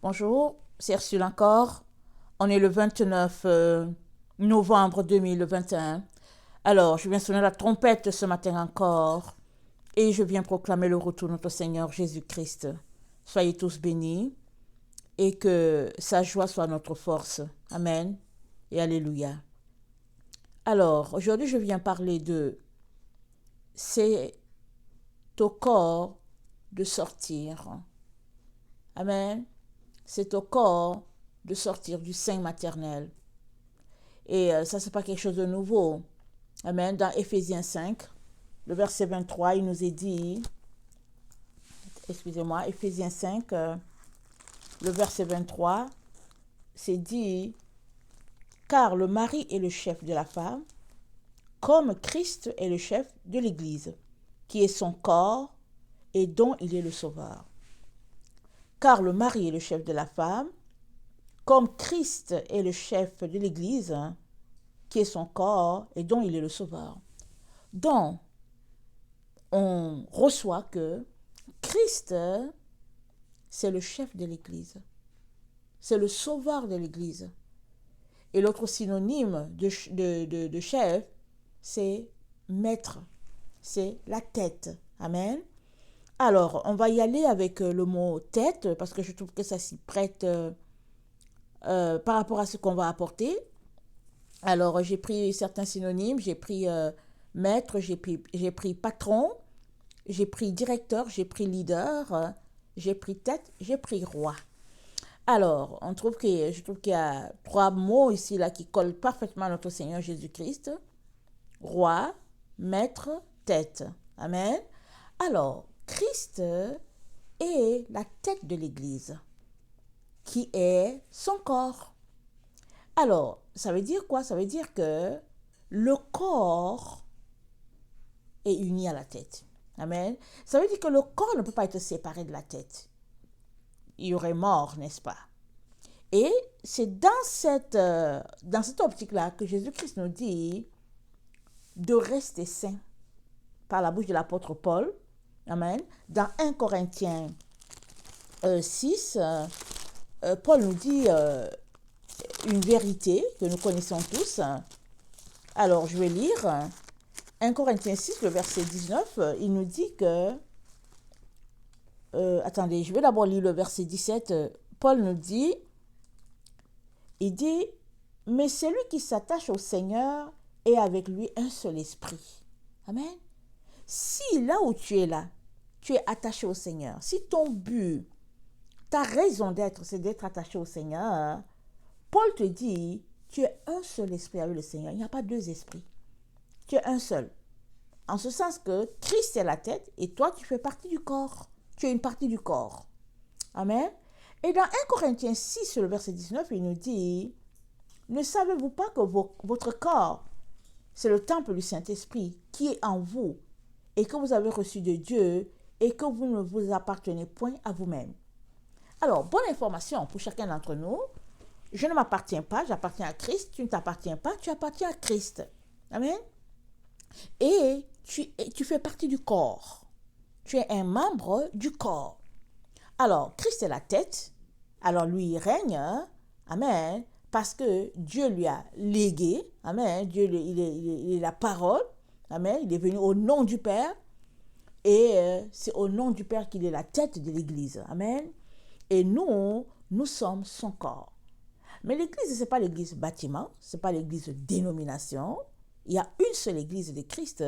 Bonjour, c'est Ursule encore. On est le 29 novembre 2021. Alors, je viens sonner la trompette ce matin encore et je viens proclamer le retour de notre Seigneur Jésus-Christ. Soyez tous bénis et que sa joie soit notre force. Amen et Alléluia. Alors, aujourd'hui, je viens parler de c'est au corps de sortir. Amen. C'est au corps de sortir du sein maternel. Et ça, c'est pas quelque chose de nouveau. Amen. Dans Éphésiens 5, le verset 23, il nous est dit, excusez-moi, Éphésiens 5, le verset 23, c'est dit, car le mari est le chef de la femme, comme Christ est le chef de l'Église, qui est son corps et dont il est le sauveur. Car le mari est le chef de la femme, comme Christ est le chef de l'Église, qui est son corps et dont il est le sauveur. Donc, on reçoit que Christ, c'est le chef de l'Église. C'est le sauveur de l'Église. Et l'autre synonyme de chef, c'est maître. C'est la tête. Amen. Alors, on va y aller avec le mot tête, parce que je trouve que ça s'y prête par rapport à ce qu'on va apporter. Alors, j'ai pris certains synonymes. J'ai pris maître, j'ai pris patron, j'ai pris directeur, j'ai pris leader, j'ai pris tête, j'ai pris roi. Alors, je trouve qu'il y a trois mots ici là qui collent parfaitement à notre Seigneur Jésus-Christ. Roi, maître, tête. Amen. Alors, Christ est la tête de l'Église, qui est son corps. Alors, ça veut dire quoi? Ça veut dire que le corps est uni à la tête. Amen. Ça veut dire que le corps ne peut pas être séparé de la tête. Il y aurait mort, n'est-ce pas? Et c'est dans cette optique-là que Jésus-Christ nous dit de rester saint par la bouche de l'apôtre Paul. Amen. Dans 1 Corinthiens 6, Paul nous dit une vérité que nous connaissons tous. Alors, je vais lire 1 Corinthiens 6, le verset 19. Il nous dit que... attendez, je vais d'abord lire le verset 17. Paul nous dit, il dit, mais celui qui s'attache au Seigneur est avec lui un seul esprit. Amen. Si là où tu es là, tu es attaché au Seigneur, si ton but, ta raison d'être, c'est d'être attaché au Seigneur, Paul te dit, tu es un seul esprit avec le Seigneur. Il n'y a pas deux esprits. Tu es un seul. En ce sens que Christ est la tête et toi, tu fais partie du corps. Tu es une partie du corps. Amen. Et dans 1 Corinthiens 6, le verset 19, il nous dit, ne savez-vous pas que votre corps, c'est le temple du Saint-Esprit qui est en vous et que vous avez reçu de Dieu et que vous ne vous appartenez point à vous-même. Alors, bonne information pour chacun d'entre nous. Je ne m'appartiens pas, j'appartiens à Christ. Tu ne t'appartiens pas, tu appartiens à Christ. Amen. Et tu fais partie du corps. Tu es un membre du corps. Alors, Christ est la tête. Alors, lui, il règne. Amen. Parce que Dieu lui a légué. Amen. Dieu, il est la parole. Amen. Il est venu au nom du Père. Et c'est au nom du Père qu'il est la tête de l'Église. Amen. Et nous sommes son corps. Mais l'Église, ce n'est pas l'Église bâtiment. Ce n'est pas l'Église dénomination. Il y a une seule Église de Christ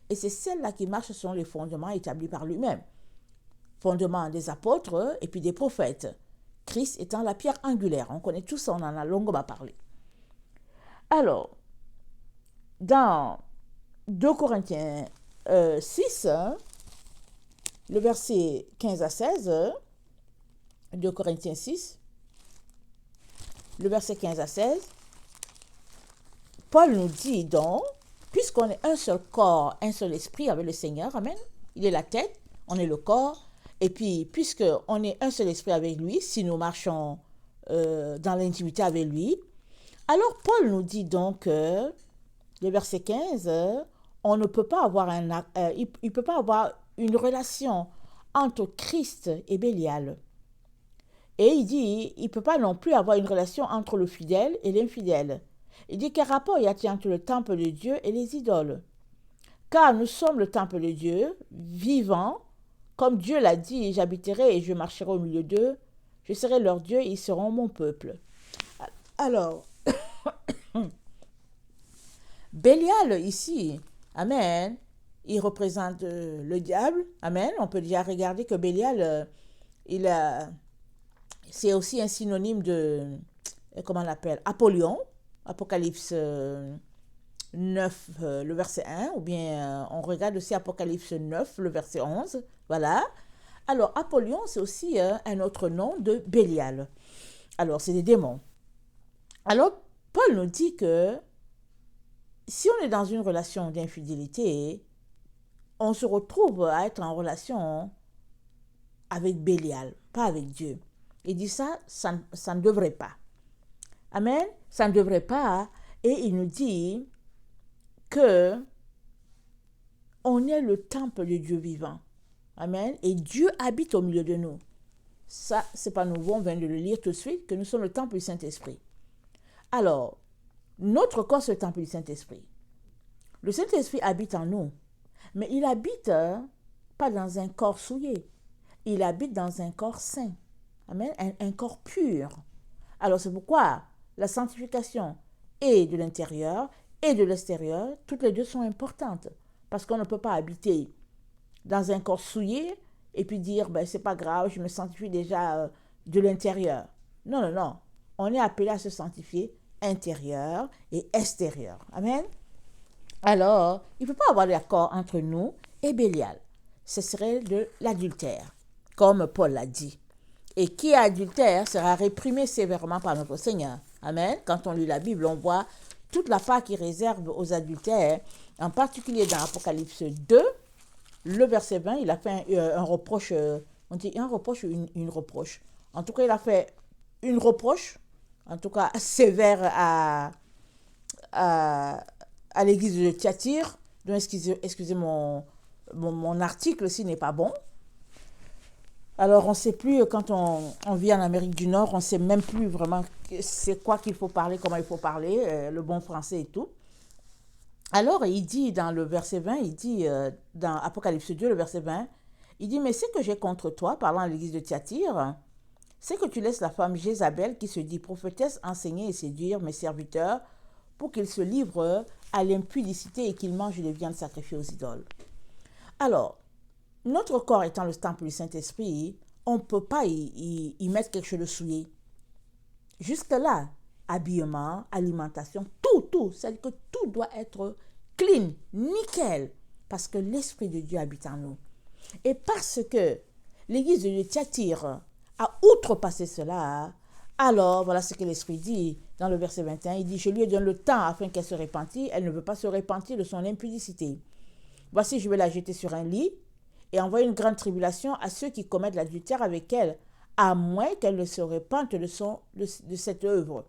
et c'est celle-là qui marche selon les fondements établis par lui-même. Fondements des apôtres et puis des prophètes. Christ étant la pierre angulaire. On connaît tout ça, on en a longuement parlé. Alors, dans 2 Corinthiens 6, le verset 15 à 16, 2 Corinthiens 6, le verset 15 à 16, Paul nous dit donc, puisqu'on est un seul corps, un seul esprit avec le Seigneur, amen, il est la tête, on est le corps, et puis puisqu'on est un seul esprit avec lui, si nous marchons dans l'intimité avec lui, alors Paul nous dit donc, le verset 15, on ne peut pas avoir il peut pas avoir une relation entre Christ et Bélial. Et il dit, il ne peut pas non plus avoir une relation entre le fidèle et l'infidèle. Il dit, quel rapport y a-t-il entre le temple de Dieu et les idoles? Car nous sommes le temple de Dieu, vivant, comme Dieu l'a dit, j'habiterai et je marcherai au milieu d'eux, je serai leur Dieu et ils seront mon peuple. Alors, Bélial ici, amen, il représente le diable, amen. On peut déjà regarder que Bélial, c'est aussi un synonyme de, comment on l'appelle, Apollyon, Apocalypse 9, le verset 1, ou bien on regarde aussi Apocalypse 9, le verset 11, voilà. Alors, Apollyon, c'est aussi un autre nom de Bélial. Alors, c'est des démons. Alors, Paul nous dit que si on est dans une relation d'infidélité, on se retrouve à être en relation avec Bélial, pas avec Dieu. Il dit ça ne devrait pas. Amen, ça ne devrait pas. Et il nous dit que on est le temple de Dieu vivant. Amen. Et Dieu habite au milieu de nous. Ça, c'est pas nouveau, on vient de le lire tout de suite, que nous sommes le temple du Saint-Esprit. Alors, notre corps, c'est le temple du Saint-Esprit. Le Saint-Esprit habite en nous, mais il habite pas dans un corps souillé. Il habite dans un corps saint. Amen. Un corps pur. Alors, c'est pourquoi la sanctification est de l'intérieur et de l'extérieur, toutes les deux sont importantes. Parce qu'on ne peut pas habiter dans un corps souillé et puis dire, ben, c'est pas grave, je me sanctifie déjà de l'intérieur. Non, non, non. On est appelé à se sanctifier intérieur et extérieur. Amen. Alors, il ne peut pas avoir d'accord entre nous et Bélial. Ce serait de l'adultère, comme Paul l'a dit. Et qui est adultère sera réprimé sévèrement par notre Seigneur. Amen. Quand on lit la Bible, on voit toute la part qu'il réserve aux adultères, en particulier dans Apocalypse 2, le verset 20, il a fait un reproche, on dit un reproche ou une reproche. En tout cas, il a fait une reproche, en tout cas sévère à l'église de Thyatire. Donc, excusez mon article s'il n'est pas bon. Alors, on ne sait plus, quand on vit en Amérique du Nord, on ne sait même plus vraiment c'est quoi qu'il faut parler, comment il faut parler, le bon français et tout. Alors, il dit dans le verset 20, il dit dans Apocalypse 2, le verset 20, il dit, mais ce que j'ai contre toi, parlant à l'église de Thyatire, c'est que tu laisses la femme Jézabel qui se dit prophétesse enseigner et séduire mes serviteurs pour qu'ils se livrent à l'impudicité et qu'ils mangent des viandes sacrifiées aux idoles. Alors, notre corps étant le temple du Saint-Esprit, on ne peut pas y mettre quelque chose de souillé. Jusque-là, habillement, alimentation, tout, c'est-à-dire que tout doit être clean, nickel, parce que l'Esprit de Dieu habite en nous. Et parce que l'église de Thyatire a outrepassé cela, alors voilà ce que l'Esprit dit dans le verset 21, il dit, je lui donne le temps afin qu'elle se repentisse, elle ne veut pas se repentir de son impudicité. Voici, je vais la jeter sur un lit et envoyer une grande tribulation à ceux qui commettent l'adultère avec elle, à moins qu'elle ne se repente de cette œuvre.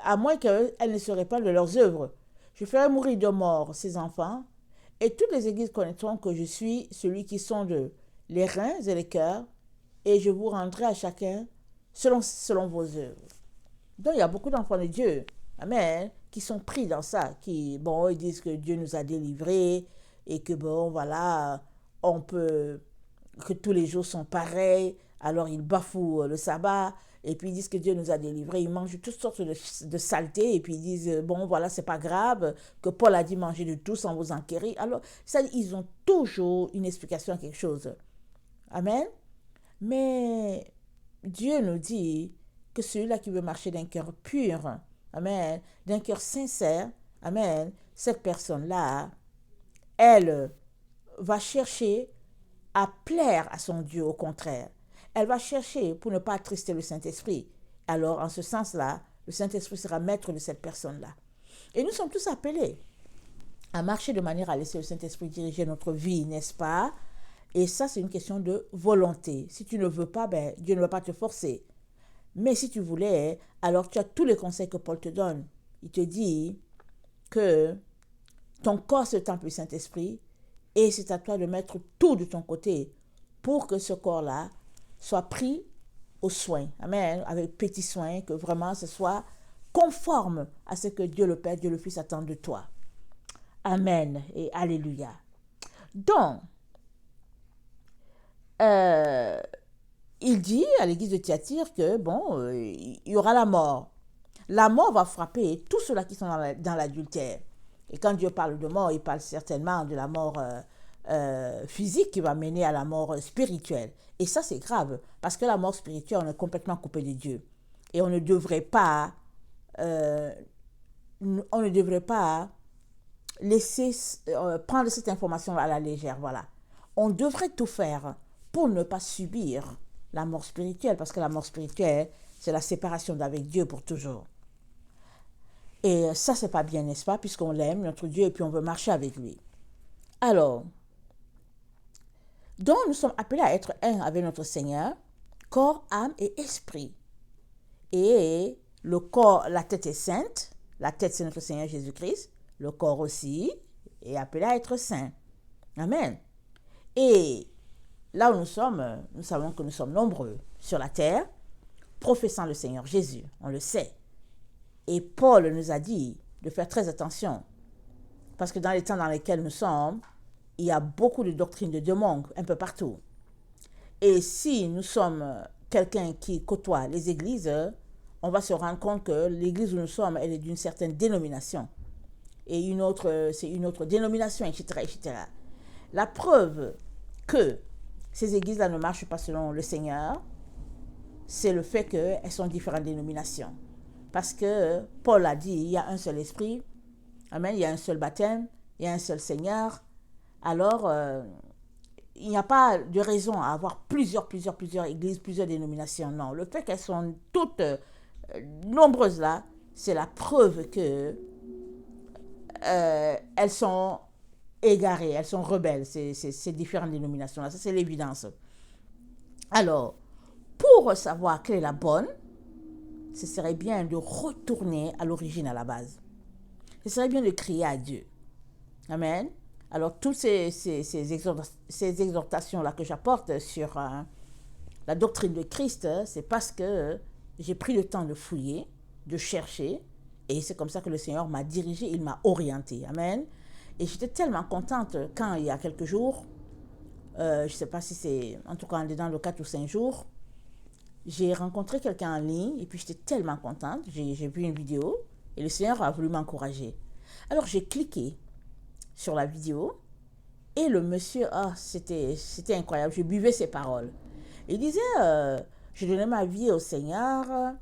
À moins qu'elles ne se répandent de leurs œuvres. Je ferai mourir de mort ces enfants, et toutes les églises connaîtront que je suis celui qui sonde les reins et les cœurs, et je vous rendrai à chacun selon vos œuvres. Donc il y a beaucoup d'enfants de Dieu, amen, qui sont pris dans ça, ils disent que Dieu nous a délivrés, et que voilà, que tous les jours sont pareils, alors ils bafouent le sabbat, et puis ils disent que Dieu nous a délivrés, ils mangent toutes sortes de saletés, et puis ils disent, voilà, c'est pas grave, que Paul a dit manger de tout sans vous enquérir. Alors, ça, ils ont toujours une explication à quelque chose. Amen. Mais Dieu nous dit que celui-là qui veut marcher d'un cœur pur, amen, d'un cœur sincère, amen, cette personne-là, elle va chercher à plaire à son Dieu, au contraire. Elle va chercher pour ne pas attrister le Saint-Esprit. Alors, en ce sens-là, le Saint-Esprit sera maître de cette personne-là. Et nous sommes tous appelés à marcher de manière à laisser le Saint-Esprit diriger notre vie, n'est-ce pas? Et ça, c'est une question de volonté. Si tu ne veux pas, Dieu ne va pas te forcer. Mais si tu voulais, alors tu as tous les conseils que Paul te donne. Il te dit que ton corps, c'est le temple du Saint-Esprit, et c'est à toi de mettre tout de ton côté pour que ce corps-là soit pris aux soins. Amen. Avec petits soins, que vraiment ce soit conforme à ce que Dieu le Père, Dieu le Fils attend de toi. Amen et alléluia. Donc, il dit à l'église de Thyatire que, bon, il y aura la mort. La mort va frapper tous ceux-là qui sont dans l'adultère. Et quand Dieu parle de mort, il parle certainement de la mort physique qui va mener à la mort spirituelle. Et ça, c'est grave, parce que la mort spirituelle, on est complètement coupé de Dieu. Et on ne devrait pas laisser prendre cette information à la légère. Voilà. On devrait tout faire pour ne pas subir la mort spirituelle, parce que la mort spirituelle, c'est la séparation d'avec Dieu pour toujours. Et ça, c'est pas bien, n'est-ce pas, puisqu'on l'aime, notre Dieu, et puis on veut marcher avec lui. Alors, donc nous sommes appelés à être un avec notre Seigneur, corps, âme et esprit. Et le corps, la tête est sainte, la tête c'est notre Seigneur Jésus-Christ, le corps aussi est appelé à être saint. Amen. Et là où nous sommes, nous savons que nous sommes nombreux sur la terre, professant le Seigneur Jésus, on le sait. Et Paul nous a dit de faire très attention, parce que dans les temps dans lesquels nous sommes, il y a beaucoup de doctrines de démons un peu partout. Et si nous sommes quelqu'un qui côtoie les églises, on va se rendre compte que l'église où nous sommes, elle est d'une certaine dénomination. Et une autre, c'est une autre dénomination, etc., etc. La preuve que ces églises-là ne marchent pas selon le Seigneur, c'est le fait qu'elles sont différentes dénominations. Parce que Paul a dit, il y a un seul esprit, amen, il y a un seul baptême, il y a un seul Seigneur. Alors, il n'y a pas de raison à avoir plusieurs églises, plusieurs dénominations. Non, le fait qu'elles sont toutes nombreuses là, c'est la preuve que elles sont égarées, elles sont rebelles, ces différentes dénominations-là. Ça, c'est l'évidence. Alors, pour savoir quelle est la bonne, ce serait bien de retourner à l'origine, à la base. Ce serait bien de crier à Dieu. Amen. Alors, toutes ces exhortations-là que j'apporte sur la doctrine de Christ, c'est parce que j'ai pris le temps de fouiller, de chercher, et c'est comme ça que le Seigneur m'a dirigé, il m'a orienté. Amen. Et j'étais tellement contente quand, il y a quelques jours, je ne sais pas si c'est, en tout cas, dans le 4 ou 5 jours, j'ai rencontré quelqu'un en ligne, et puis j'étais tellement contente, j'ai vu une vidéo, et le Seigneur a voulu m'encourager. Alors, j'ai cliqué sur la vidéo, et le monsieur, c'était incroyable, je buvais ses paroles. Il disait, je donnais ma vie au Seigneur,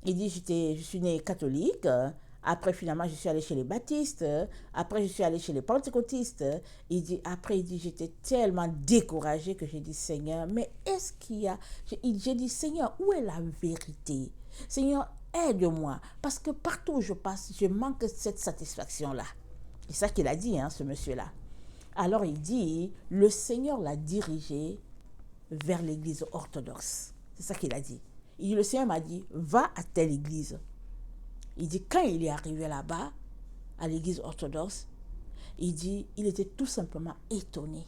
il dit, je suis né catholique, après finalement je suis allé chez les baptistes, après je suis allé chez les pentecôtistes, il dit, j'étais tellement découragée que j'ai dit, Seigneur, mais est-ce qu'il y a, j'ai dit, Seigneur, où est la vérité? Seigneur, aide-moi, parce que partout où je passe, je manque de cette satisfaction-là. C'est ça qu'il a dit, ce monsieur-là. Alors il dit, le Seigneur l'a dirigé vers l'église orthodoxe. C'est ça qu'il a dit. Il dit, le Seigneur m'a dit, va à telle église. Il dit, quand il est arrivé là-bas, à l'église orthodoxe, il dit, il était tout simplement étonné.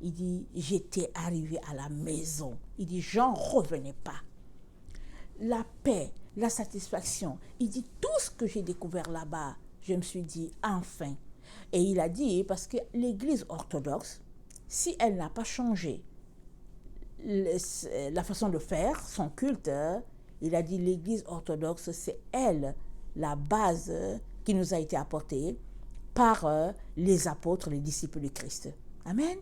Il dit, j'étais arrivé à la maison. Il dit, j'en revenais pas. La paix, la satisfaction. Il dit, tout ce que j'ai découvert là-bas, je me suis dit, enfin. Et il a dit, parce que l'église orthodoxe, si elle n'a pas changé la façon de faire son culte, il a dit, l'église orthodoxe, c'est elle, la base qui nous a été apportée par les apôtres, les disciples de Christ. Amen.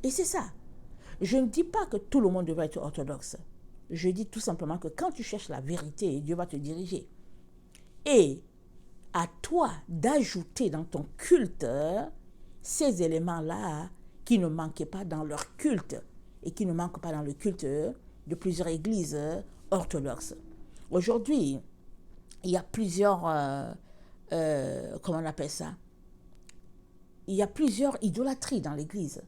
Et c'est ça. Je ne dis pas que tout le monde devrait être orthodoxe. Je dis tout simplement que quand tu cherches la vérité, Dieu va te diriger. Et à toi d'ajouter dans ton culte ces éléments-là qui ne manquaient pas dans leur culte et qui ne manquent pas dans le culte de plusieurs églises orthodoxes. Aujourd'hui, il y a plusieurs, comment on appelle ça? Il y a plusieurs idolâtries dans l'église.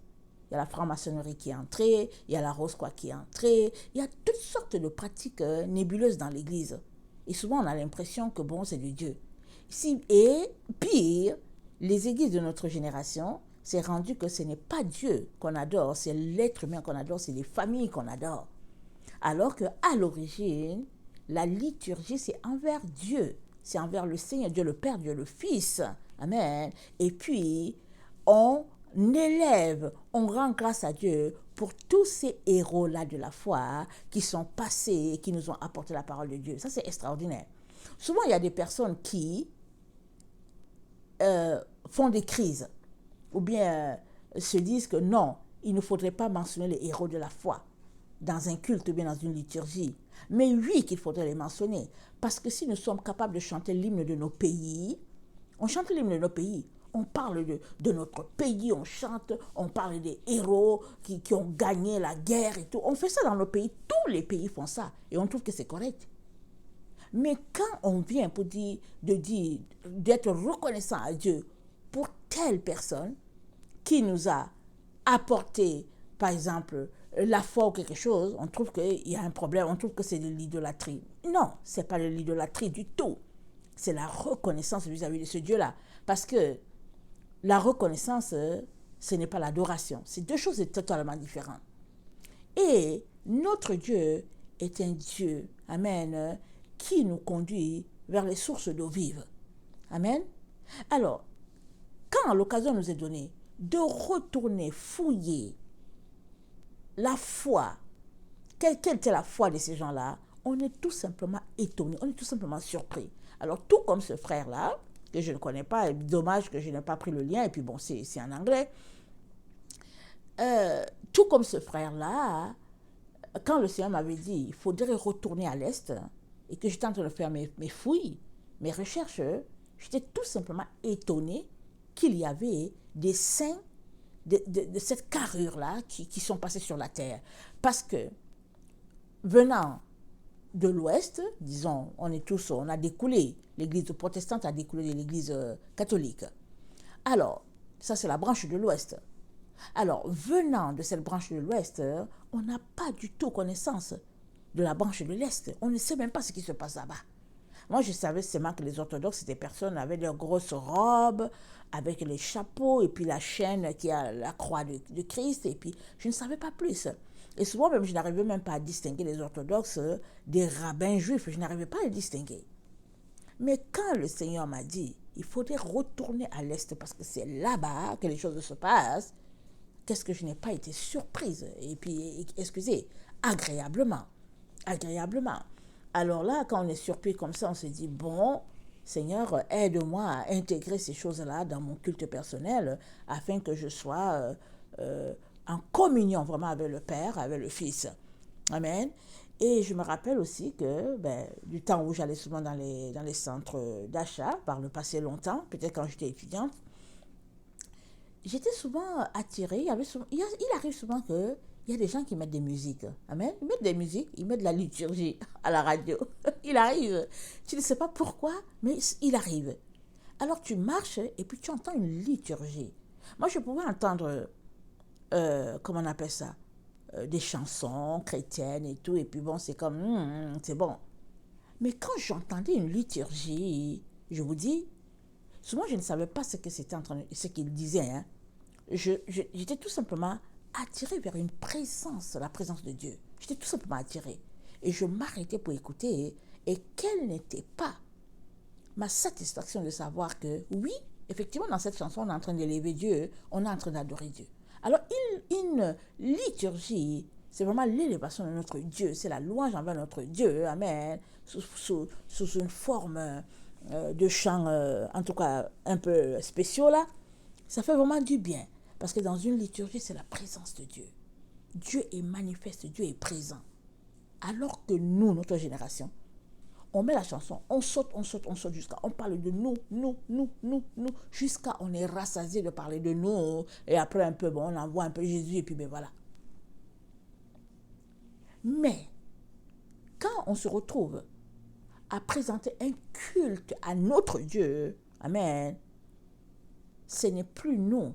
Il y a la franc-maçonnerie qui est entrée, il y a la rose-croix qui est entrée, il y a toutes sortes de pratiques nébuleuses dans l'église. Et souvent, on a l'impression que bon, c'est de Dieu. Et pire, les églises de notre génération, c'est rendu que ce n'est pas Dieu qu'on adore, c'est l'être humain qu'on adore, c'est les familles qu'on adore. Alors qu'à l'origine, la liturgie, c'est envers Dieu. C'est envers le Seigneur, Dieu le Père, Dieu le Fils. Amen. Et puis, on élève, on rend grâce à Dieu pour tous ces héros-là de la foi qui sont passés et qui nous ont apporté la parole de Dieu. Ça, c'est extraordinaire. Souvent, il y a des personnes qui font des crises ou bien se disent que non, il ne faudrait pas mentionner les héros de la foi dans un culte ou bien dans une liturgie. Mais oui qu'il faudrait les mentionner. Parce que si nous sommes capables de chanter l'hymne de nos pays, on chante l'hymne de nos pays, on parle de notre pays, on chante, on parle des héros qui ont gagné la guerre et tout. On fait ça dans nos pays, tous les pays font ça et on trouve que c'est correct. Mais quand on vient pour d'être reconnaissant à Dieu pour telle personne qui nous a apporté, par exemple, la foi ou quelque chose, on trouve qu'il y a un problème, on trouve que c'est de l'idolâtrie. Non, ce n'est pas de l'idolâtrie du tout. C'est la reconnaissance vis-à-vis de ce Dieu-là. Parce que la reconnaissance, ce n'est pas l'adoration. C'est deux choses totalement différentes. Et notre Dieu est un Dieu, amen, qui nous conduit vers les sources d'eau vive. Amen. Alors, quand l'occasion nous est donnée de retourner fouiller la foi, quelle était la foi de ces gens-là, on est tout simplement étonné, on est tout simplement surpris. Alors, tout comme ce frère-là, que je ne connais pas, dommage que je n'ai pas pris le lien, et puis bon, c'est en anglais, tout comme ce frère-là, quand le Seigneur m'avait dit, il faudrait retourner à l'Est, et que j'étais en train de faire mes fouilles, mes recherches, j'étais tout simplement étonné qu'il y avait des saints de cette carrure-là qui sont passés sur la terre. Parce que, venant de l'Ouest, disons, on a découlé, l'Église protestante a découlé de l'Église catholique. Alors, ça c'est la branche de l'Ouest. Alors, venant de cette branche de l'Ouest, on n'a pas du tout connaissance de la branche de l'Est. On ne sait même pas ce qui se passe là-bas. Moi, je savais seulement que les orthodoxes, c'était des personnes avec leurs grosses robes, avec les chapeaux, et puis la chaîne qui a la croix de Christ, et puis je ne savais pas plus. Et souvent, même, je n'arrivais même pas à distinguer les orthodoxes des rabbins juifs. Je n'arrivais pas à les distinguer. Mais quand le Seigneur m'a dit, il faudrait retourner à l'Est parce que c'est là-bas que les choses se passent, qu'est-ce que je n'ai pas été surprise, et puis, excusez, agréablement. Agréablement. Alors là, quand on est surpris comme ça, on se dit, bon, Seigneur, aide-moi à intégrer ces choses-là dans mon culte personnel afin que je sois en communion vraiment avec le Père, avec le Fils. Amen. Et je me rappelle aussi que du temps où j'allais souvent dans les centres d'achat, par le passé longtemps, peut-être quand j'étais étudiante, j'étais souvent attirée. Il arrive souvent qu'il y a des gens qui mettent des musiques. Amen. Ils mettent des musiques, ils mettent de la liturgie à la radio. Il arrive. Tu ne sais pas pourquoi, mais il arrive. Alors tu marches et puis tu entends une liturgie. Moi, je pouvais entendre, comment on appelle ça, des chansons chrétiennes et tout. Et puis bon, c'est comme, c'est bon. Mais quand j'entendais une liturgie, je vous dis, souvent je ne savais pas ce que c'était ce qu'il disait. Hein. J'étais tout simplement attirée vers une présence, la présence de Dieu. J'étais tout simplement attirée. Et je m'arrêtais pour écouter. Et quelle n'était pas ma satisfaction de savoir que, oui, effectivement, dans cette chanson, on est en train d'élever Dieu, on est en train d'adorer Dieu. Alors, une liturgie, c'est vraiment l'élévation de notre Dieu, c'est la louange envers notre Dieu, amen, sous une forme de chant, en tout cas un peu spéciaux là. Ça fait vraiment du bien, parce que dans une liturgie, c'est la présence de Dieu. Dieu est manifeste, Dieu est présent. Alors que nous, notre génération, on met la chanson, on saute jusqu'à, on parle de nous, jusqu'à on est rassasié de parler de nous, et après un peu, bon, on envoie un peu Jésus, et puis ben voilà. Mais, quand on se retrouve à présenter un culte à notre Dieu, amen, ce n'est plus nous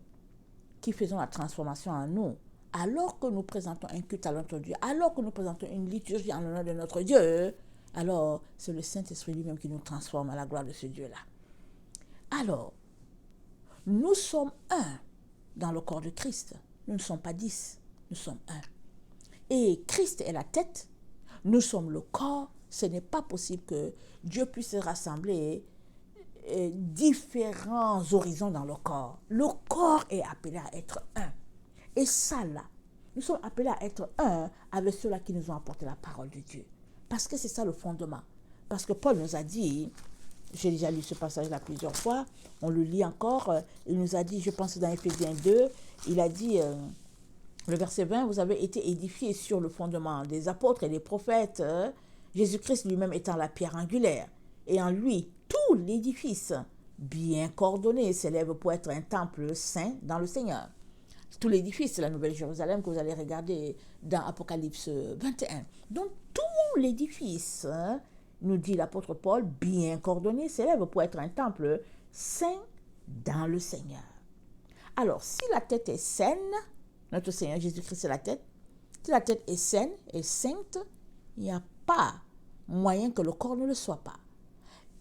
qui faisons la transformation en nous. Alors que nous présentons un culte à notre Dieu, alors que nous présentons une liturgie en l'honneur de notre Dieu, alors c'est le Saint-Esprit lui-même qui nous transforme à la gloire de ce Dieu-là. Alors, nous sommes un dans le corps de Christ. Nous ne sommes pas 10, nous sommes un. Et Christ est la tête, nous sommes le corps, ce n'est pas possible que Dieu puisse rassembler différents horizons dans le corps. Le corps est appelé à être un. Et ça là, nous sommes appelés à être un avec ceux-là qui nous ont apporté la parole de Dieu. Parce que c'est ça le fondement. Parce que Paul nous a dit, j'ai déjà lu ce passage-là plusieurs fois, on le lit encore, il nous a dit, je pense dans Éphésiens 2, il a dit, le verset 20, vous avez été édifiés sur le fondement des apôtres et des prophètes, Jésus-Christ lui-même étant la pierre angulaire. Et en lui, tout l'édifice, bien coordonné, s'élève pour être un temple saint dans le Seigneur. Tout l'édifice, c'est la Nouvelle Jérusalem que vous allez regarder dans Apocalypse 21. Donc, tout l'édifice, nous dit l'apôtre Paul, bien coordonné, s'élève pour être un temple saint dans le Seigneur. Alors, si la tête est saine, notre Seigneur Jésus-Christ c'est la tête, si la tête est saine et sainte, il n'y a pas moyen que le corps ne le soit pas.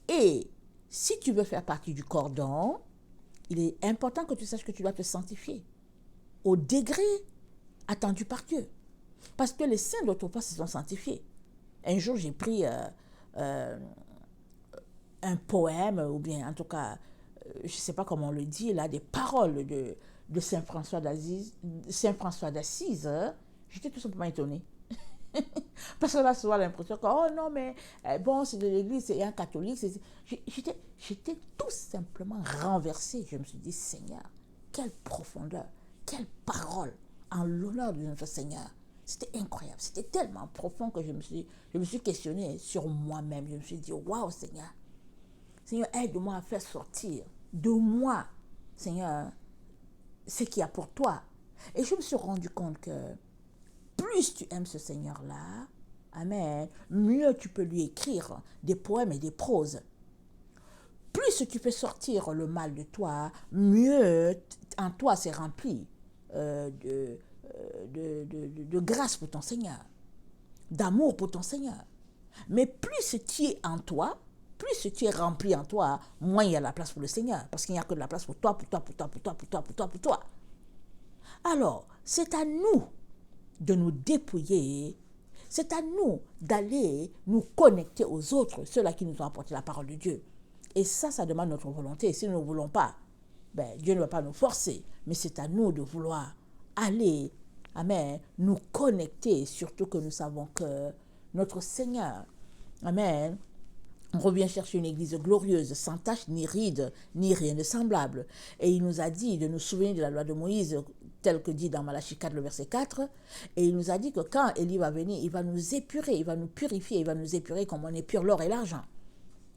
Et si tu veux faire partie du cordon, il est important que tu saches que tu dois te sanctifier au degré attendu par Dieu. Parce que les saints d'autrefois se sont sanctifiés. Un jour, j'ai pris un poème, ou bien en tout cas, je ne sais pas comment on le dit, là, des paroles de Saint François d'Assise. J'étais tout simplement étonnée. Parce qu'on a souvent l'impression que, oh non, mais bon, c'est de l'église, c'est un catholique. J'étais tout simplement renversée. Je me suis dit, Seigneur, quelle profondeur, quelle parole en l'honneur de notre Seigneur. C'était incroyable, c'était tellement profond que je me suis questionnée sur moi-même. Je me suis dit, waouh, Seigneur, Seigneur, aide-moi à faire sortir de moi, Seigneur, ce qu'il y a pour toi. Et je me suis rendu compte que plus tu aimes ce Seigneur-là, amen, mieux tu peux lui écrire des poèmes et des proses. Plus tu fais sortir le mal de toi, mieux en toi c'est rempli de grâce pour ton Seigneur, d'amour pour ton Seigneur. Mais plus tu es en toi, plus tu es rempli en toi, moins il y a la place pour le Seigneur. Parce qu'il n'y a que de la place pour toi, pour toi, pour toi, pour toi, pour toi, pour toi, pour toi. Alors, c'est à nous de nous dépouiller, c'est à nous d'aller nous connecter aux autres, ceux-là qui nous ont apporté la parole de Dieu. Et ça demande notre volonté. Si nous ne voulons pas, Dieu ne va pas nous forcer, mais c'est à nous de vouloir aller, amen, nous connecter, surtout que nous savons que notre Seigneur, amen, on revient chercher une église glorieuse, sans tache, ni ride, ni rien de semblable. Et il nous a dit de nous souvenir de la loi de Moïse, tel que dit dans Malachie 4, le verset 4. Et il nous a dit que quand Élie va venir, il va nous épurer, il va nous purifier, il va nous épurer comme on épure l'or et l'argent.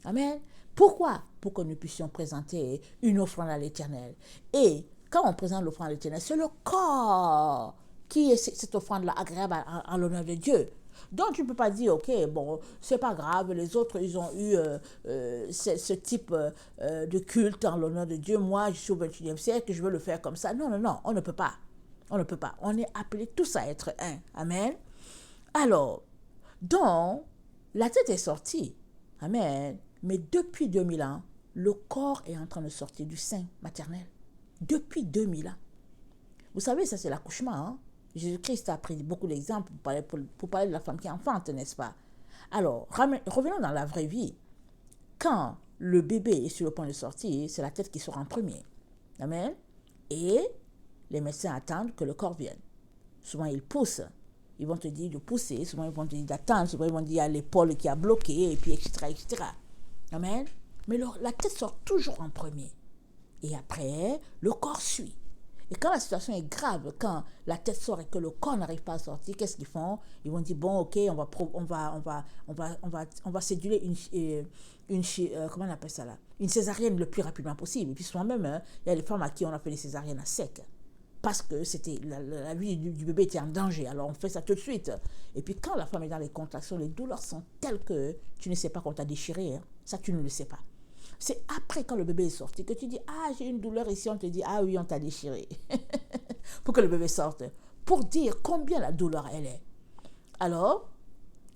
Amen. Pourquoi? Pour que nous puissions présenter une offrande à l'Éternel. Et quand on présente l'offrande à l'Éternel, c'est le corps qui est cette offrande-là agréable en l'honneur de Dieu. Donc, tu ne peux pas dire, ok, bon, c'est pas grave, les autres, ils ont eu ce type de culte en l'honneur de Dieu. Moi, je suis au XXIe siècle, je veux le faire comme ça. Non, non, non, on ne peut pas. On ne peut pas. On est appelés tous à être un. Amen. Alors, donc, la tête est sortie. Amen. Mais depuis 2000 ans, le corps est en train de sortir du sein maternel. Depuis 2000 ans. Vous savez, ça c'est l'accouchement, hein? Jésus-Christ a pris beaucoup d'exemples pour parler de la femme qui enfante, n'est-ce pas? Alors, revenons dans la vraie vie. Quand le bébé est sur le point de sortir, c'est la tête qui sort en premier. Amen. Et les médecins attendent que le corps vienne. Souvent, ils poussent. Ils vont te dire de pousser. Souvent, ils vont te dire d'attendre. Souvent, ils vont te dire il y a l'épaule qui a bloqué, et puis, etc., etc. Amen. Mais la tête sort toujours en premier. Et après, le corps suit. Et quand la situation est grave, quand la tête sort et que le corps n'arrive pas à sortir, qu'est-ce qu'ils font? Ils vont dire, bon, ok, on va céduler comment on appelle ça là? Une césarienne le plus rapidement possible. Et puis souvent même, il y a des femmes à qui on a fait des césariennes à sec. Parce que la vie du bébé était en danger. Alors on fait ça tout de suite. Et puis quand la femme est dans les contractions, les douleurs sont telles que tu ne sais pas qu'on t'a déchiré. Hein. Ça, tu ne le sais pas. C'est après, quand le bébé est sorti, que tu dis, ah, j'ai une douleur ici, on te dit, ah oui, on t'a déchiré. Pour que le bébé sorte. Pour dire combien la douleur, elle est. Alors,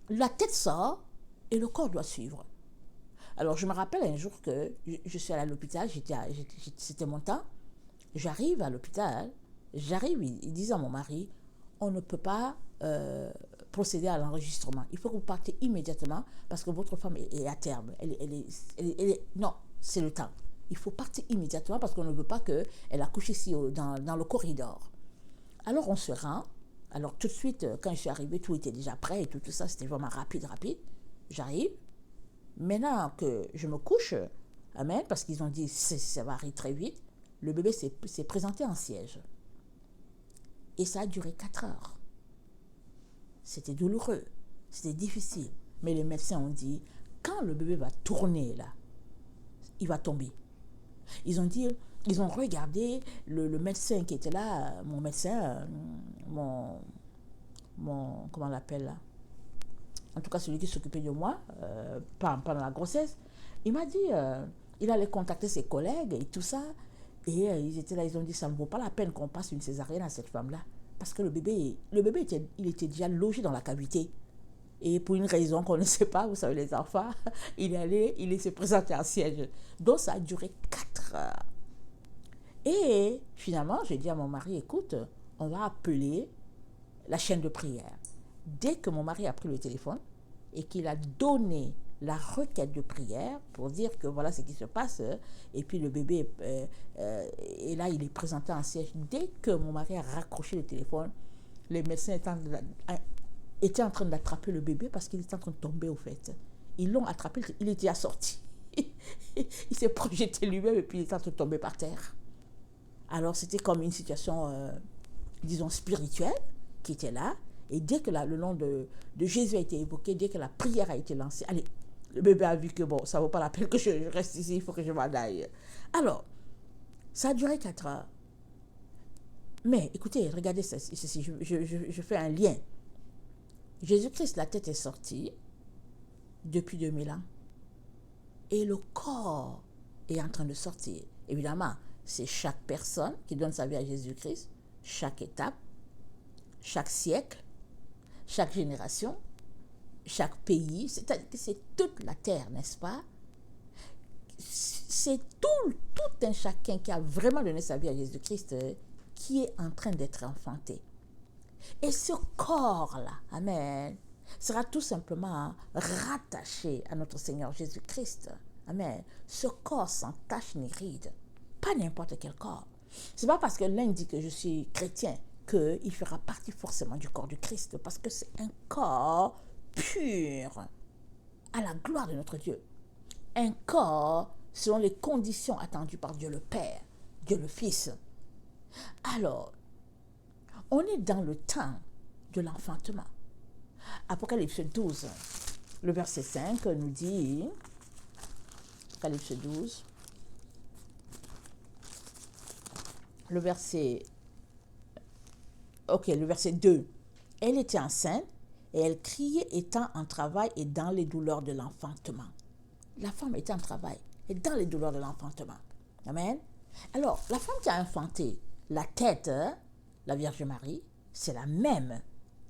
la tête sort et le corps doit suivre. Alors, je me rappelle un jour que je suis allée à l'hôpital, c'était mon temps. J'arrive à l'hôpital, ils disent à mon mari, on ne peut pas procéder à l'enregistrement. Il faut que vous partez immédiatement parce que votre femme est à terme. Non, c'est le temps. Il faut partir immédiatement parce qu'on ne veut pas qu'elle accouche ici dans le corridor. Alors on se rend. Alors tout de suite, quand je suis arrivée, tout était déjà prêt et tout ça, c'était vraiment rapide. J'arrive. Maintenant que je me couche, amen, parce qu'ils ont dit ça va arriver très vite, le bébé s'est présenté en siège. Et ça a duré 4 heures. C'était douloureux, c'était difficile. Mais les médecins ont dit, quand le bébé va tourner là, il va tomber. Ils ont regardé le médecin qui était là, mon médecin, comment on l'appelle là, en tout cas celui qui s'occupait de moi pendant la grossesse. Il m'a dit, il allait contacter ses collègues et tout ça. Et ils étaient là, ils ont dit, ça ne vaut pas la peine qu'on passe une césarienne à cette femme-là. Parce que le bébé il était déjà logé dans la cavité. Et pour une raison qu'on ne sait pas, vous savez, les enfants, il s'est présenté en siège. Donc ça a duré 4 heures. Et finalement, j'ai dit à mon mari, écoute, on va appeler la chaîne de prière. Dès que mon mari a pris le téléphone et qu'il a donné la requête de prière pour dire que voilà ce qui se passe, et puis le bébé et là il est présenté en siège. Dès que mon mari a raccroché le téléphone, les médecins étaient en train d'attraper le bébé parce qu'il était en train de tomber au fait. Ils l'ont attrapé, il était assorti. Il s'est projeté lui-même et puis il est en train de tomber par terre. Alors c'était comme une situation, disons, spirituelle qui était là. Et dès que le nom de Jésus a été évoqué, dès que la prière a été lancée, allez, le bébé a vu que bon, ça ne vaut pas la peine que je reste ici, il faut que je m'en aille. Alors, ça a duré 4 heures. Mais écoutez, regardez ceci, je fais un lien. Jésus-Christ, la tête est sortie depuis 2000 ans. Et le corps est en train de sortir. Évidemment, c'est chaque personne qui donne sa vie à Jésus-Christ, chaque étape, chaque siècle, chaque génération, chaque pays, c'est toute la terre, n'est-ce pas? C'est tout un chacun qui a vraiment donné sa vie à Jésus-Christ qui est en train d'être enfanté. Et ce corps-là, amen, sera tout simplement rattaché à notre Seigneur Jésus-Christ. Amen. Ce corps sans tache ni ride. Pas n'importe quel corps. C'est pas parce que l'un dit que je suis chrétien qu'il fera partie forcément du corps du Christ, parce que c'est un corps pur à la gloire de notre Dieu. Un corps selon les conditions attendues par Dieu le Père, Dieu le Fils. Alors, on est dans le temps de l'enfantement. Apocalypse 12, le verset 5 nous dit, Apocalypse 12, le verset 2. Elle était enceinte et elle criait étant en travail et dans les douleurs de l'enfantement. La femme était en travail et dans les douleurs de l'enfantement. Amen. Alors, la femme qui a enfanté, la tête, la Vierge Marie, c'est la même.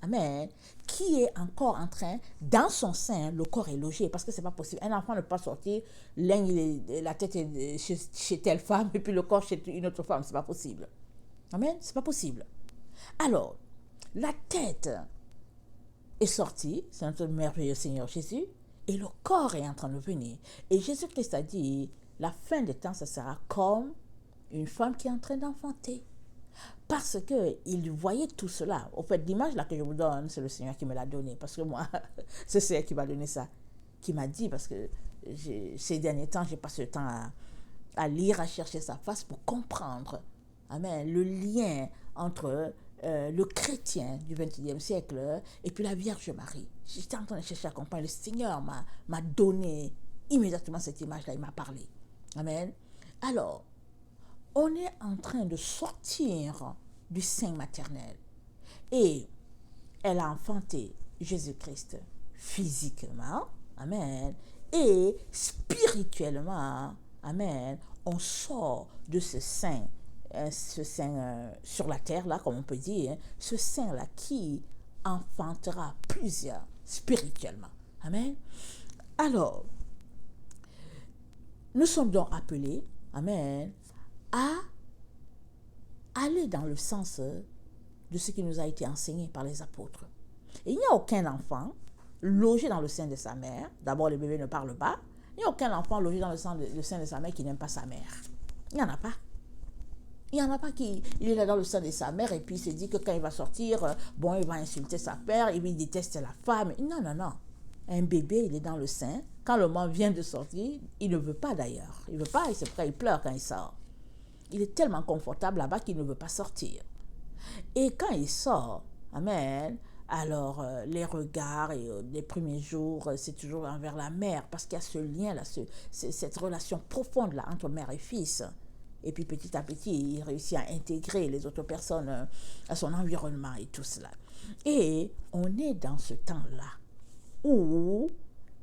Amen. Qui est encore en train, dans son sein, le corps est logé, parce que c'est pas possible. Un enfant ne peut pas sortir, la tête est chez telle femme et puis le corps chez une autre femme, c'est pas possible. Amen. C'est pas possible. Alors, la tête est sortie, c'est notre merveilleux Seigneur Jésus, et le corps est en train de venir. Et Jésus-Christ a dit, la fin des temps, ça sera comme une femme qui est en train d'enfanter. Parce qu'il voyait tout cela. Au fait, l'image là que je vous donne, c'est le Seigneur qui me l'a donné. Parce que moi, c'est le Seigneur qui m'a donné ça. Qui m'a dit, parce que ces derniers temps, j'ai passé le temps à lire, à chercher sa face pour comprendre, amen, le lien entre le chrétien du XXIe siècle et puis la Vierge Marie. J'étais en train de chercher à comprendre. Le Seigneur m'a donné immédiatement cette image-là. Il m'a parlé. Amen. Alors, on est en train de sortir du sein maternel. Et elle a enfanté Jésus-Christ physiquement. Amen. Et spirituellement. Amen. On sort de ce sein sur la terre, là, comme on peut dire, ce sein-là qui enfantera plusieurs spirituellement. Amen. Alors, nous sommes donc appelés, amen, à aller dans le sens de ce qui nous a été enseigné par les apôtres. Il n'y a aucun enfant logé dans le sein de sa mère. D'abord, le bébé ne parle pas. Il n'y a aucun enfant logé dans le sein de sa mère qui n'aime pas sa mère. Il n'y en a pas. Il n'y en a pas qui il est là dans le sein de sa mère et puis il se dit que quand il va sortir, il va insulter sa mère et puis il déteste la femme. Non, non, non. Un bébé, il est dans le sein. Quand le moment vient de sortir, il ne veut pas d'ailleurs. Il ne veut pas, et c'est pourquoi il pleure quand il sort. Il est tellement confortable là-bas qu'il ne veut pas sortir. Et quand il sort, amen, alors les regards et les premiers jours, c'est toujours envers la mère parce qu'il y a ce lien-là, cette relation profonde là entre mère et fils. Et puis petit à petit, il réussit à intégrer les autres personnes à son environnement et tout cela. Et on est dans ce temps-là où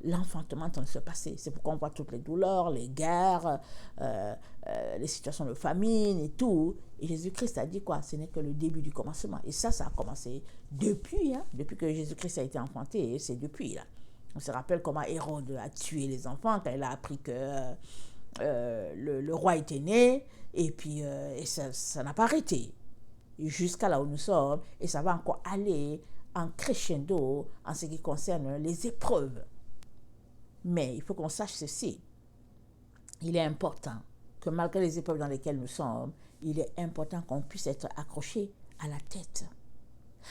l'enfantement est en train de se passer. C'est pourquoi on voit toutes les douleurs, les guerres, les situations de famine et tout. Et Jésus-Christ a dit quoi? Ce n'est que le début du commencement. Et ça a commencé depuis que Jésus-Christ a été enfanté. C'est depuis là. On se rappelle comment Hérode a tué les enfants quand il a appris que le roi était né. Et puis et ça n'a pas arrêté jusqu'à là où nous sommes. Et ça va encore aller en crescendo en ce qui concerne les épreuves. Mais il faut qu'on sache ceci. Il est important que malgré les épreuves dans lesquelles nous sommes, il est important qu'on puisse être accroché à la tête.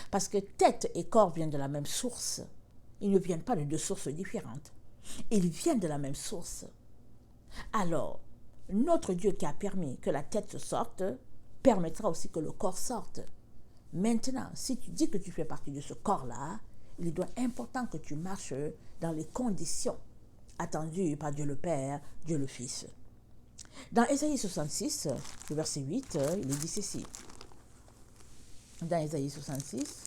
Parce que tête et corps viennent de la même source. Ils ne viennent pas de deux sources différentes. Ils viennent de la même source. Alors, notre Dieu qui a permis que la tête sorte, permettra aussi que le corps sorte. Maintenant, si tu dis que tu fais partie de ce corps-là, il est donc important que tu marches dans les conditions attendues par Dieu le Père, Dieu le Fils. Dans Ésaïe 66, le verset 8, il est dit ceci. Dans Ésaïe 66,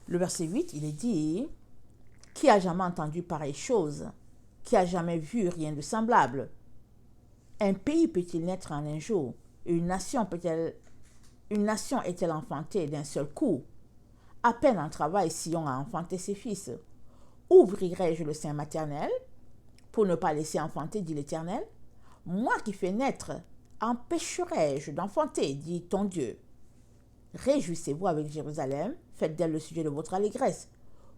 le verset 8, il est dit « Qui a jamais entendu pareille chose? Qui a jamais vu rien de semblable? Un pays peut-il naître en un jour? Une nation est-elle enfantée d'un seul coup? À peine en travail, Sion a enfanté ses fils. Ouvrirai-je le sein maternel pour ne pas laisser enfanter, dit l'Éternel? Moi qui fais naître, empêcherai-je d'enfanter, dit ton Dieu. Réjouissez-vous avec Jérusalem, faites d'elle le sujet de votre allégresse.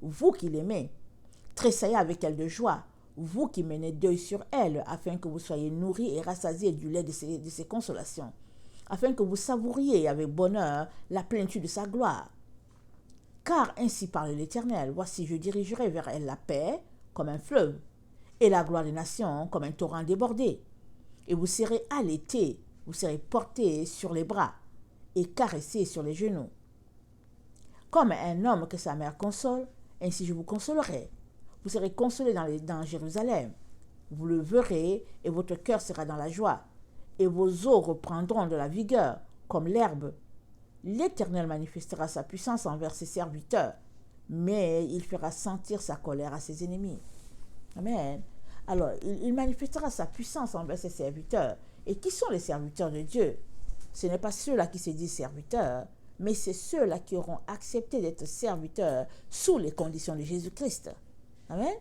Vous qui l'aimez, tressaillez avec elle de joie, vous qui menez deuil sur elle, afin que vous soyez nourris et rassasiés du lait de ses consolations, afin que vous savouriez avec bonheur la plénitude de sa gloire. Car ainsi parle l'Éternel, voici je dirigerai vers elle la paix comme un fleuve, et la gloire des nations comme un torrent débordé. Et vous serez allaités, vous serez portés sur les bras, et caressés sur les genoux. Comme un homme que sa mère console, ainsi je vous consolerai. Vous serez consolés dans Jérusalem. Vous le verrez, et votre cœur sera dans la joie, et vos os reprendront de la vigueur, comme l'herbe. L'Éternel manifestera sa puissance envers ses serviteurs, mais il fera sentir sa colère à ses ennemis. Amen. Alors, il manifestera sa puissance envers ses serviteurs. Et qui sont les serviteurs de Dieu? Ce n'est pas ceux-là qui se disent serviteurs, mais c'est ceux-là qui auront accepté d'être serviteurs sous les conditions de Jésus-Christ. Amen.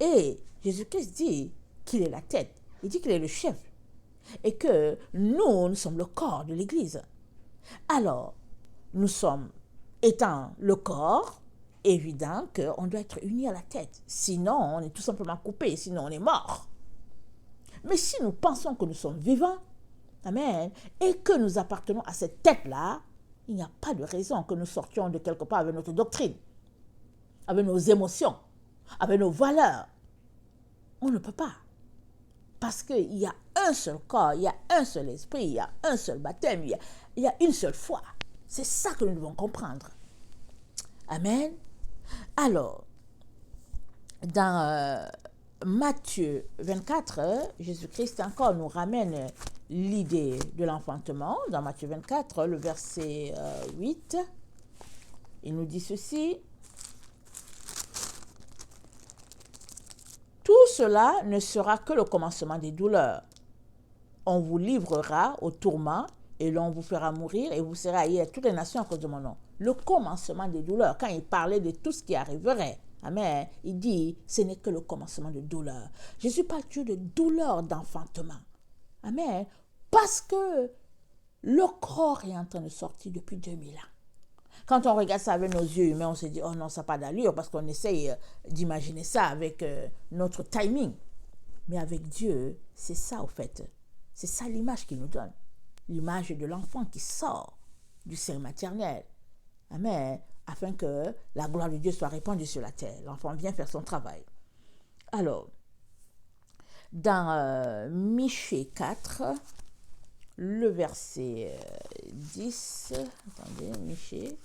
Et Jésus-Christ dit qu'il est la tête. Il dit qu'il est le chef. Et que nous sommes le corps de l'Église. Alors, nous sommes, étant le corps, évident qu'on doit être unis à la tête. Sinon, on est tout simplement coupé. Sinon, on est mort. Mais si nous pensons que nous sommes vivants, amen, et que nous appartenons à cette tête-là, il n'y a pas de raison que nous sortions de quelque part avec notre doctrine, avec nos émotions, avec nos valeurs. On ne peut pas. Parce qu'il y a un seul corps, il y a un seul esprit, il y a un seul baptême, il y a une seule foi. C'est ça que nous devons comprendre. Amen. Alors, dans Matthieu 24, Jésus-Christ encore nous ramène l'idée de l'enfantement. Dans Matthieu 24, le verset 8, il nous dit ceci. Tout cela ne sera que le commencement des douleurs. On vous livrera au tourment et l'on vous fera mourir et vous serez haïs à toutes les nations à cause de mon nom. Le commencement des douleurs, quand il parlait de tout ce qui arriverait, amen, il dit, ce n'est que le commencement de douleur. Jésus parle de douleur d'enfantement. Amen. Parce que le corps est en train de sortir depuis 2000 ans. Quand on regarde ça avec nos yeux humains, on se dit, oh non, ça n'a pas d'allure, parce qu'on essaye d'imaginer ça avec notre timing. Mais avec Dieu, c'est ça au fait. C'est ça l'image qu'il nous donne. L'image de l'enfant qui sort du sein maternel. Amen. Afin que la gloire de Dieu soit répandue sur la terre. L'enfant vient faire son travail. Alors, dans Michée 4, le verset 10, attendez, Michée,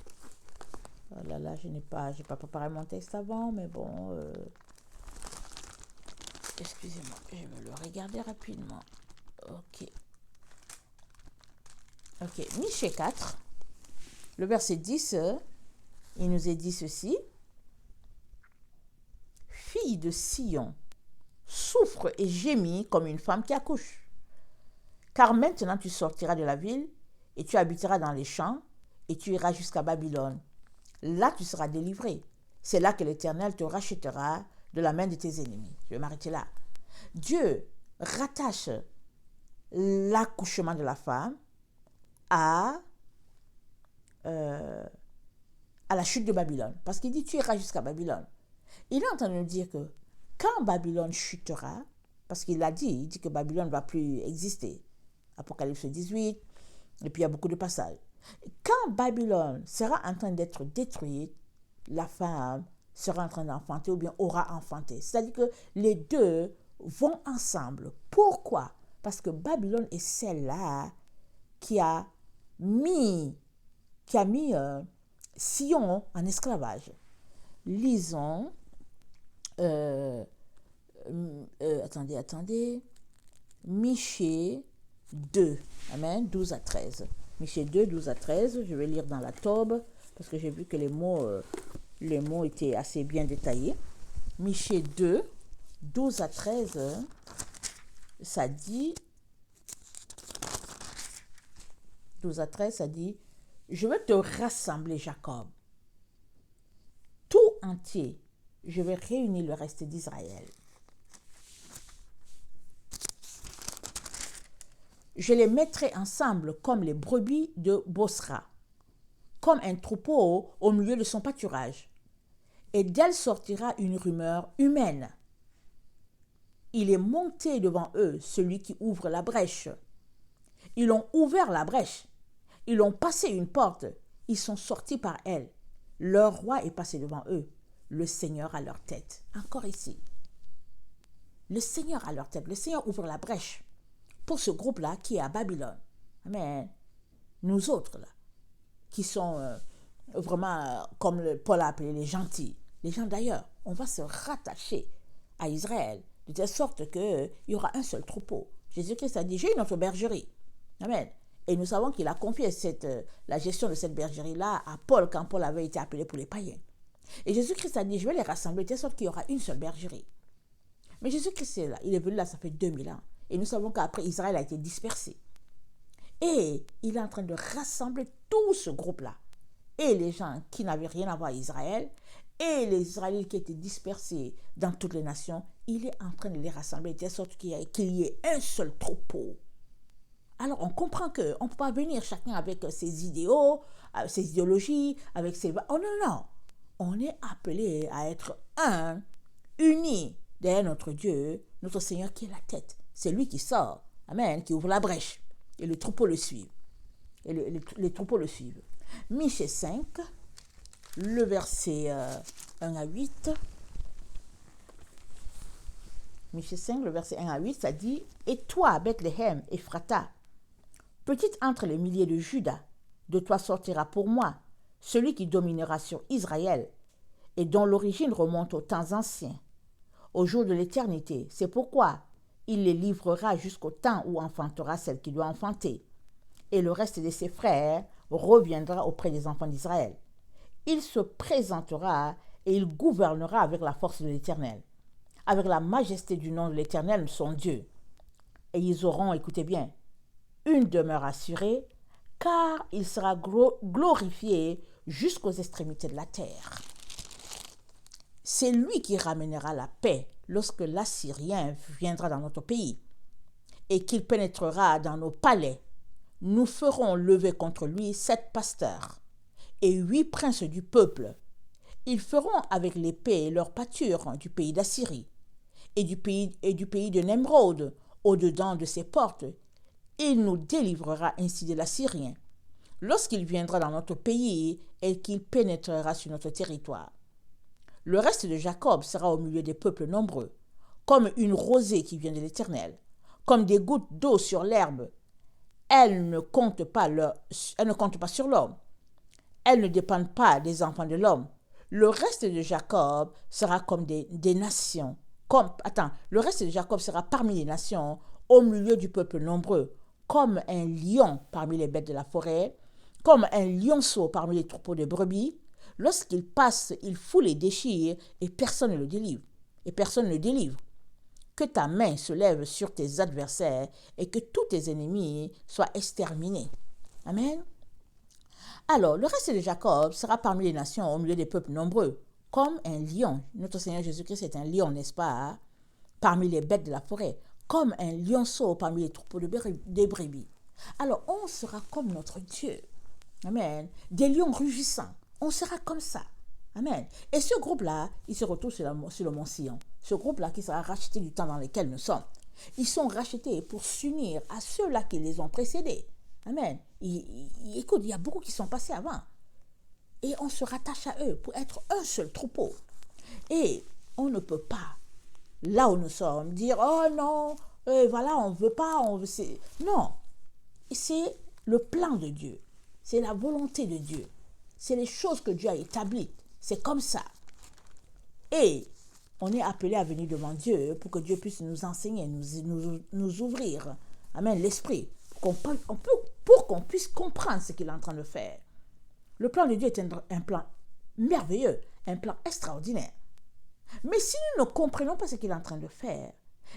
oh là là, je n'ai pas préparé mon texte avant, mais bon, excusez-moi, je vais le regarder rapidement. Ok, Michée 4, le verset 10, il nous est dit ceci. Fille de Sion, souffre et gémit comme une femme qui accouche. Car maintenant tu sortiras de la ville, et tu habiteras dans les champs, et tu iras jusqu'à Babylone. Là tu seras délivré. C'est là que l'Éternel te rachètera de la main de tes ennemis. Je vais m'arrêter là. Dieu rattache l'accouchement de la femme à la chute de Babylone. Parce qu'il dit tu iras jusqu'à Babylone. Il est en train de nous dire que quand Babylone chutera, parce qu'il l'a dit, il dit que Babylone ne va plus exister. Apocalypse 18, et puis il y a beaucoup de passages. Quand Babylone sera en train d'être détruite, la femme sera en train d'enfanter ou bien aura enfanté. C'est-à-dire que les deux vont ensemble. Pourquoi? Parce que Babylone est celle-là qui a mis Sion en esclavage. Lisons, attendez, Michée 2, amen, 12 à 13. Michée 2, 12 à 13, je vais lire dans la Tobe, parce que j'ai vu que les mots étaient assez bien détaillés. Michée 2, 12 à 13, ça dit, 12 à 13, ça dit, je vais te rassembler, Jacob, tout entier, je vais réunir le reste d'Israël. Je les mettrai ensemble comme les brebis de Bosra, comme un troupeau au milieu de son pâturage. Et d'elle sortira une rumeur humaine. Il est monté devant eux, celui qui ouvre la brèche. Ils ont ouvert la brèche. Ils ont passé une porte. Ils sont sortis par elle. Leur roi est passé devant eux. Le Seigneur à leur tête. Encore ici. Le Seigneur à leur tête. Le Seigneur ouvre la brèche pour ce groupe-là qui est à Babylone. Amen. Nous autres, là, qui sont vraiment, comme Paul a appelé les gentils, les gens d'ailleurs, on va se rattacher à Israël, de telle sorte qu'il y aura un seul troupeau. Jésus-Christ a dit, j'ai une autre bergerie. Amen. Et nous savons qu'il a confié la gestion de cette bergerie-là à Paul, quand Paul avait été appelé pour les païens. Et Jésus-Christ a dit, je vais les rassembler, de telle sorte qu'il y aura une seule bergerie. Mais Jésus-Christ est là, il est venu là, ça fait 2000 ans. Et nous savons qu'après, Israël a été dispersé. Et il est en train de rassembler tout ce groupe-là. Et les gens qui n'avaient rien à voir à Israël, et les Israéliens qui étaient dispersés dans toutes les nations, il est en train de les rassembler de telle sorte qu'il y ait un seul troupeau. Alors on comprend qu'on ne peut pas venir chacun avec ses idéaux, ses idéologies, avec ses... Oh non, non. On est appelé à être un, unis derrière notre Dieu, notre Seigneur qui est la tête. C'est lui qui sort, amen, qui ouvre la brèche. Et le troupeau le suit. Et les troupeaux le suivent. Michée 5, le verset 1 à 8. Michée 5, le verset 1 à 8, ça dit « Et toi, Bethléem, Ephrata, petite entre les milliers de Juda, de toi sortira pour moi celui qui dominera sur Israël et dont l'origine remonte aux temps anciens, au jour de l'éternité. C'est pourquoi il les livrera jusqu'au temps où enfantera celle qui doit enfanter. Et le reste de ses frères reviendra auprès des enfants d'Israël. Il se présentera et il gouvernera avec la force de l'Éternel, avec la majesté du nom de l'Éternel, son Dieu. Et ils auront, écoutez bien, une demeure assurée, car il sera glorifié jusqu'aux extrémités de la terre. C'est lui qui ramènera la paix lorsque l'Assyrien viendra dans notre pays et qu'il pénétrera dans nos palais. Nous ferons lever contre lui 7 pasteurs. et 8 princes du peuple. Ils feront avec l'épée leur pâture du pays d'Assyrie et du pays de Nemrod, au-dedans de ses portes. Il nous délivrera ainsi de l'Assyrien, lorsqu'il viendra dans notre pays et qu'il pénétrera sur notre territoire. Le reste de Jacob sera au milieu des peuples nombreux, comme une rosée qui vient de l'Éternel, comme des gouttes d'eau sur l'herbe. Elle ne compte pas sur l'homme. Elles ne dépendent pas des enfants de l'homme. Le reste de Jacob sera comme des nations. Le reste de Jacob sera parmi les nations, au milieu du peuple nombreux, comme un lion parmi les bêtes de la forêt, comme un lionceau parmi les troupeaux de brebis. Lorsqu'il passe, il fout les déchire et personne ne le délivre. Que ta main se lève sur tes adversaires et que tous tes ennemis soient exterminés. Amen. Alors, le reste de Jacob sera parmi les nations au milieu des peuples nombreux, comme un lion. Notre Seigneur Jésus-Christ est un lion, n'est-ce pas? Parmi les bêtes de la forêt, comme un lionceau parmi les troupeaux des brebis. Alors, on sera comme notre Dieu. Amen. Des lions rugissants. On sera comme ça. Amen. Et ce groupe-là, il se retrouve sur le mont Sion. Ce groupe-là qui sera racheté du temps dans lequel nous sommes. Ils sont rachetés pour s'unir à ceux-là qui les ont précédés. Amen. Écoute, il y a beaucoup qui sont passés avant. Et on se rattache à eux pour être un seul troupeau. Et on ne peut pas, là où nous sommes, dire « Oh non, voilà, on ne veut pas, on veut... » Non, c'est le plan de Dieu. C'est la volonté de Dieu. C'est les choses que Dieu a établies. C'est comme ça. Et on est appelé à venir devant Dieu pour que Dieu puisse nous enseigner, nous ouvrir. Amen, l'esprit. Pour qu'on puisse comprendre ce qu'il est en train de faire. Le plan de Dieu est un plan merveilleux, un plan extraordinaire. Mais si nous ne comprenons pas ce qu'il est en train de faire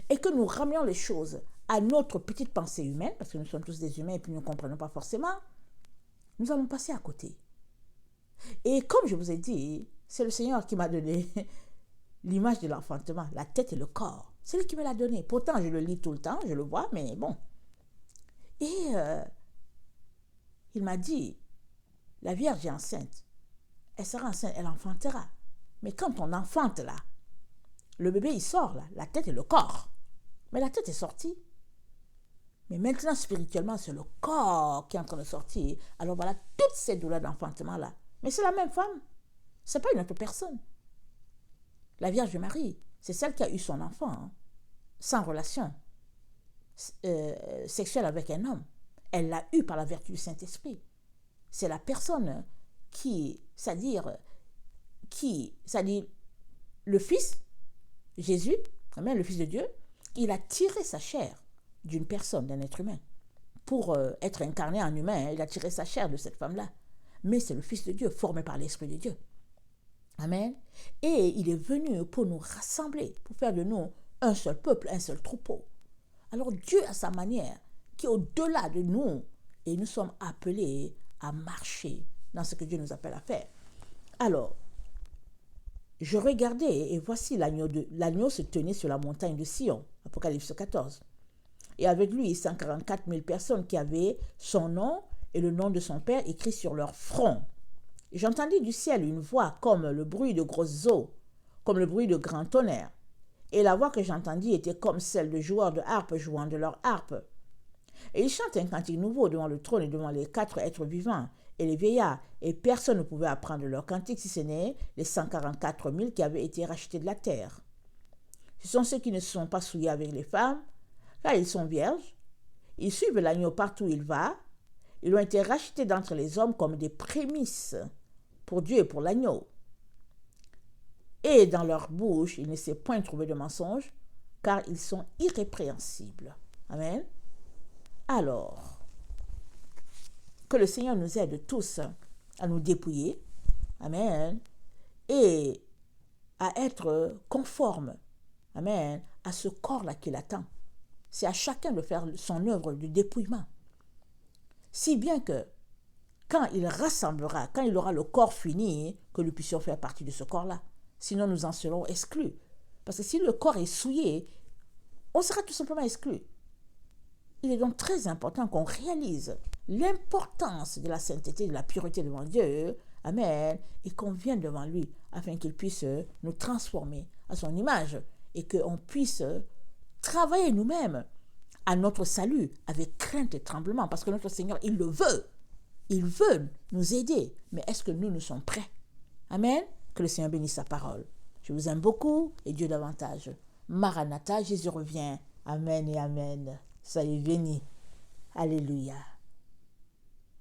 et que nous ramenons les choses à notre petite pensée humaine, parce que nous sommes tous des humains et puis nous ne comprenons pas forcément, nous allons passer à côté. Et comme je vous ai dit, c'est le Seigneur qui m'a donné l'image de l'enfantement, la tête et le corps. C'est lui qui me l'a donné. Pourtant, je le lis tout le temps, je le vois, mais bon. Et il m'a dit, la Vierge est enceinte. Elle sera enceinte, elle enfantera. Mais quand on enfante là, le bébé il sort là, la tête et le corps. Mais la tête est sortie. Mais maintenant, spirituellement, c'est le corps qui est en train de sortir. Alors voilà, toutes ces douleurs d'enfantement là. Mais c'est la même femme. Ce n'est pas une autre personne. La Vierge Marie, c'est celle qui a eu son enfant sans relation sexuelle avec un homme. Elle l'a eu par la vertu du Saint-Esprit. C'est la personne c'est-à-dire le Fils, Jésus, le Fils de Dieu, il a tiré sa chair d'une personne, d'un être humain. Pour être incarné en humain, il a tiré sa chair de cette femme-là. Mais c'est le Fils de Dieu, formé par l'Esprit de Dieu. Amen. Et il est venu pour nous rassembler, pour faire de nous un seul peuple, un seul troupeau. Alors Dieu a sa manière, qui est au-delà de nous, et nous sommes appelés à marcher dans ce que Dieu nous appelle à faire. Alors, je regardais, et voici l'agneau se tenait sur la montagne de Sion, Apocalypse 14. Et avec lui, 144 000 personnes qui avaient son nom et le nom de son Père écrit sur leur front. J'entendis du ciel une voix comme le bruit de grosses eaux, comme le bruit de grands tonnerres. Et la voix que j'entendis était comme celle de joueurs de harpe jouant de leur harpe. Et ils chantent un cantique nouveau devant le trône et devant les 4 êtres vivants et les vieillards. Et personne ne pouvait apprendre leur cantique si ce n'est les 144 000 qui avaient été rachetés de la terre. Ce sont ceux qui ne se sont pas souillés avec les femmes, car ils sont vierges. Ils suivent l'agneau partout où il va. Ils ont été rachetés d'entre les hommes comme des prémices pour Dieu et pour l'agneau. Et dans leur bouche, il ne s'est point trouvé de mensonge, car ils sont irrépréhensibles. Amen. Alors, que le Seigneur nous aide tous à nous dépouiller, amen, et à être conformes, amen, à ce corps-là qu'il attend. C'est à chacun de faire son œuvre de dépouillement. Si bien que, quand il rassemblera, quand il aura le corps fini, que nous puissions faire partie de ce corps-là. Sinon, nous en serons exclus. Parce que si le corps est souillé, on sera tout simplement exclus. Il est donc très important qu'on réalise l'importance de la sainteté, de la pureté devant Dieu, Amen. Et qu'on vienne devant lui afin qu'il puisse nous transformer à son image et qu'on puisse travailler nous-mêmes à notre salut avec crainte et tremblement parce que notre Seigneur, il le veut. Il veut nous aider. Mais est-ce que nous sommes prêts? Amen. Que le Seigneur bénisse sa parole. Je vous aime beaucoup et Dieu davantage. Maranatha, Jésus revient. Amen et amen. Soyez bénis. Alléluia.